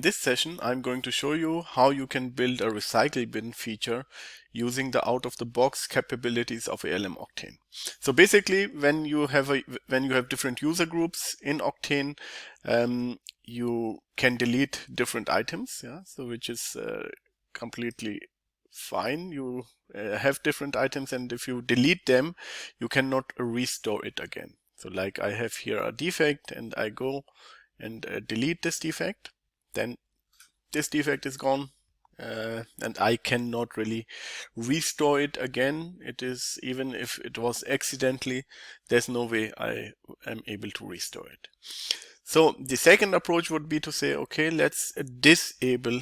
this session, I'm going to show you how you can build a recycle bin feature using the out-of-the-box capabilities of ALM Octane. So basically, when you have different user groups in Octane, you can delete different items, so which is completely fine. You have different items, and if you delete them, you cannot restore it again. So like I have here a defect, and I go and delete this defect, then this defect is gone, and I cannot really restore it again. It is, even if it was accidentally, there's no way I am able to restore it. So the second approach would be to say, okay, let's disable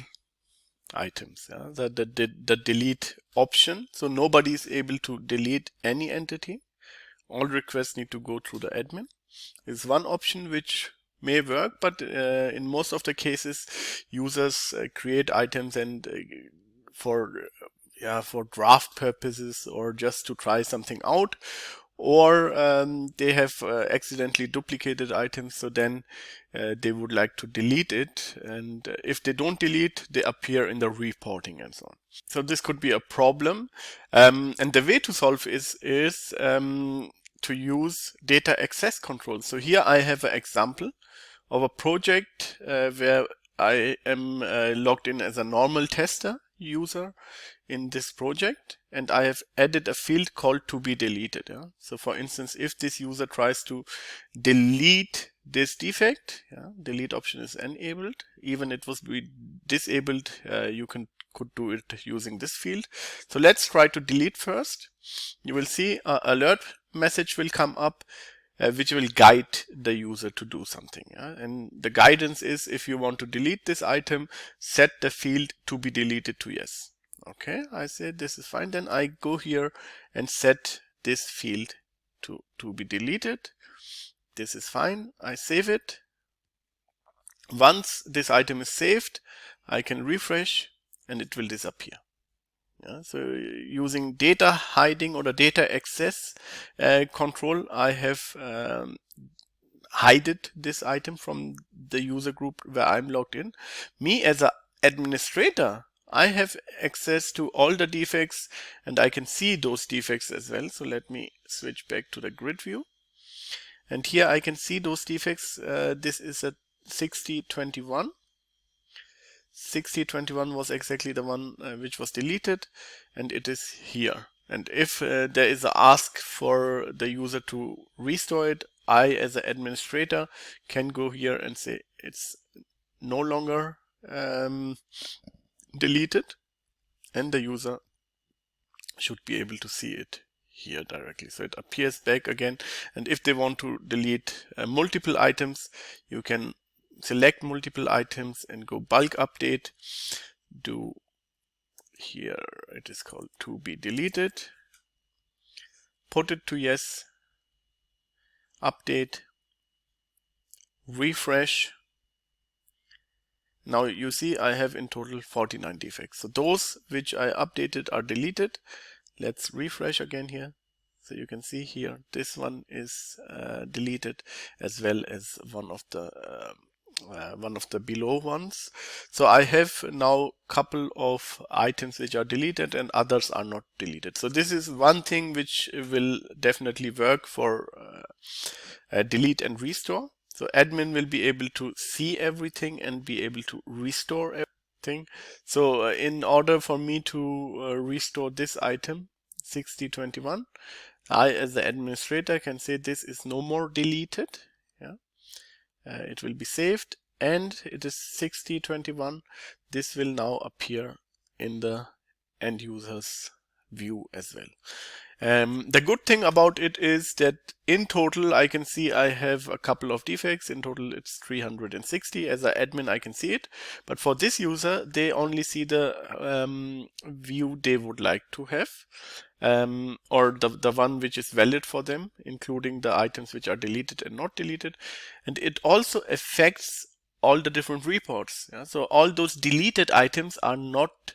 items, the delete option. So nobody is able to delete any entity. All requests need to go through the admin. Is one option which may work, but in most of the cases, users create items and for draft purposes, or just to try something out, or they have accidentally duplicated items, so then they would like to delete it, and if they don't delete, they appear in the reporting and so on. So this could be a problem, and the way to solve is to use data access control. So here I have an example of a project where I am logged in as a normal tester user in this project, and I have added a field called to be deleted. So for instance, if this user tries to delete this defect, delete option is enabled. Even it was disabled, you could do it using this field. So let's try to delete first. You will see an alert message will come up, which will guide the user to do something. And the guidance is, if you want to delete this item, set the field to be deleted to yes. Okay, I say this is fine. Then I go here and set this field to be deleted. This is fine. I save it. Once this item is saved, I can refresh and it will disappear. So using data hiding or the data access control, I have hidden this item from the user group where I'm logged in. Me as an administrator, I have access to all the defects, and I can see those defects as well. So let me switch back to the grid view. And here I can see those defects. This is a 6021. 6021 was exactly the one which was deleted, and it is here. And if there is a ask for the user to restore it, I as an administrator can go here and say it's no longer deleted, and the user should be able to see it here directly. So it appears back again. And if they want to delete multiple items, you can select multiple items and go bulk update. Do here, it is called to be deleted. Put it to yes. Update. Refresh. Now you see I have in total 49 defects. So those which I updated are deleted. Let's refresh again here. So you can see here this one is deleted, as well as one of the below ones. So I have now couple of items which are deleted and others are not deleted. So this is one thing which will definitely work for delete and restore. So admin will be able to see everything and be able to restore everything. So in order for me to restore this item 6021, I as the administrator can say this is no more deleted. It will be saved, and it is 6021. This will now appear in the end user's view as well. The good thing about it is that in total I can see I have a couple of defects. In total it's 360. As an admin I can see it, but for this user they only see the view they would like to have, or the one which is valid for them, including the items which are deleted and not deleted. And it also affects all the different reports. So all those deleted items are not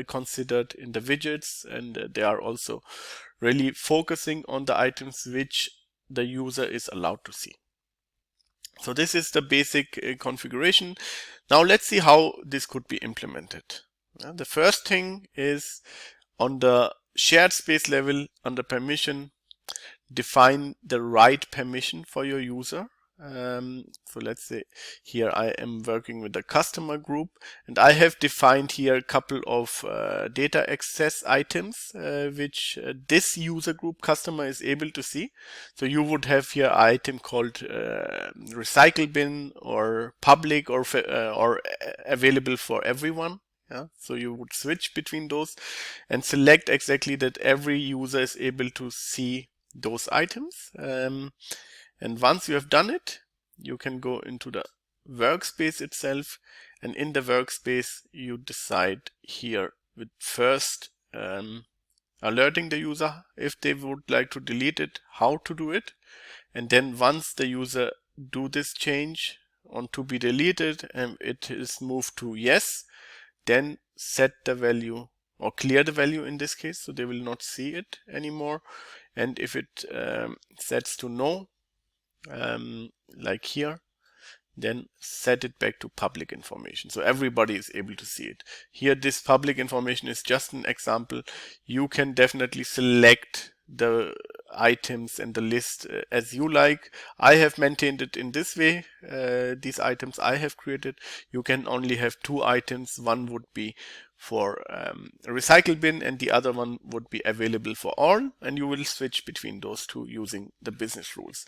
considered in the widgets, and they are also really focusing on the items which the user is allowed to see. So this is the basic configuration. Now let's see how this could be implemented. The first thing is on the shared space level under permission, define the right permission for your user. So let's say here I am working with a customer group, and I have defined here a couple of data access items which this user group customer is able to see. So you would have here an item called recycle bin or public or available for everyone. Yeah, so you would switch between those and select exactly that every user is able to see those items. And once you have done it, you can go into the workspace itself, and in the workspace you decide here with first alerting the user if they would like to delete it, how to do it, and then once the user do this change on to be deleted and it is moved to yes, then set the value or clear the value in this case, so they will not see it anymore. And if it sets to no, like here, then set it back to public information, so everybody is able to see it. Here this public information is just an example. You can definitely select the items and the list as you like. I have maintained it in this way. These items I have created, you can only have two items. One would be for a recycle bin and the other one would be available for all, and you will switch between those two using the business rules.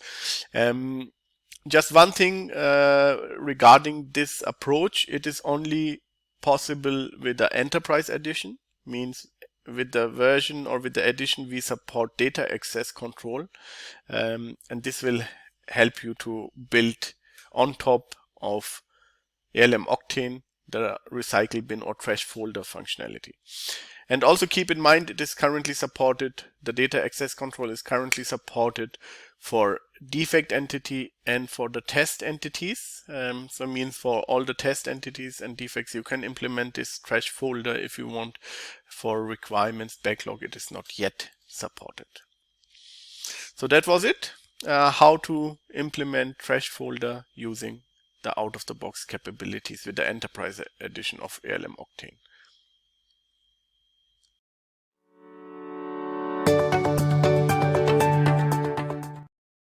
Just one thing regarding this approach, it is only possible with the enterprise edition, means with the version or with the edition we support data access control, and this will help you to build on top of ALM Octane the recycle bin or trash folder functionality. And also keep in mind it is currently supported, the data access control is currently supported for defect entity and for the test entities. So it means for all the test entities and defects you can implement this trash folder if you want. For requirements backlog it is not yet supported. So that was it, how to implement trash folder using the out-of-the-box capabilities with the enterprise edition of ALM Octane.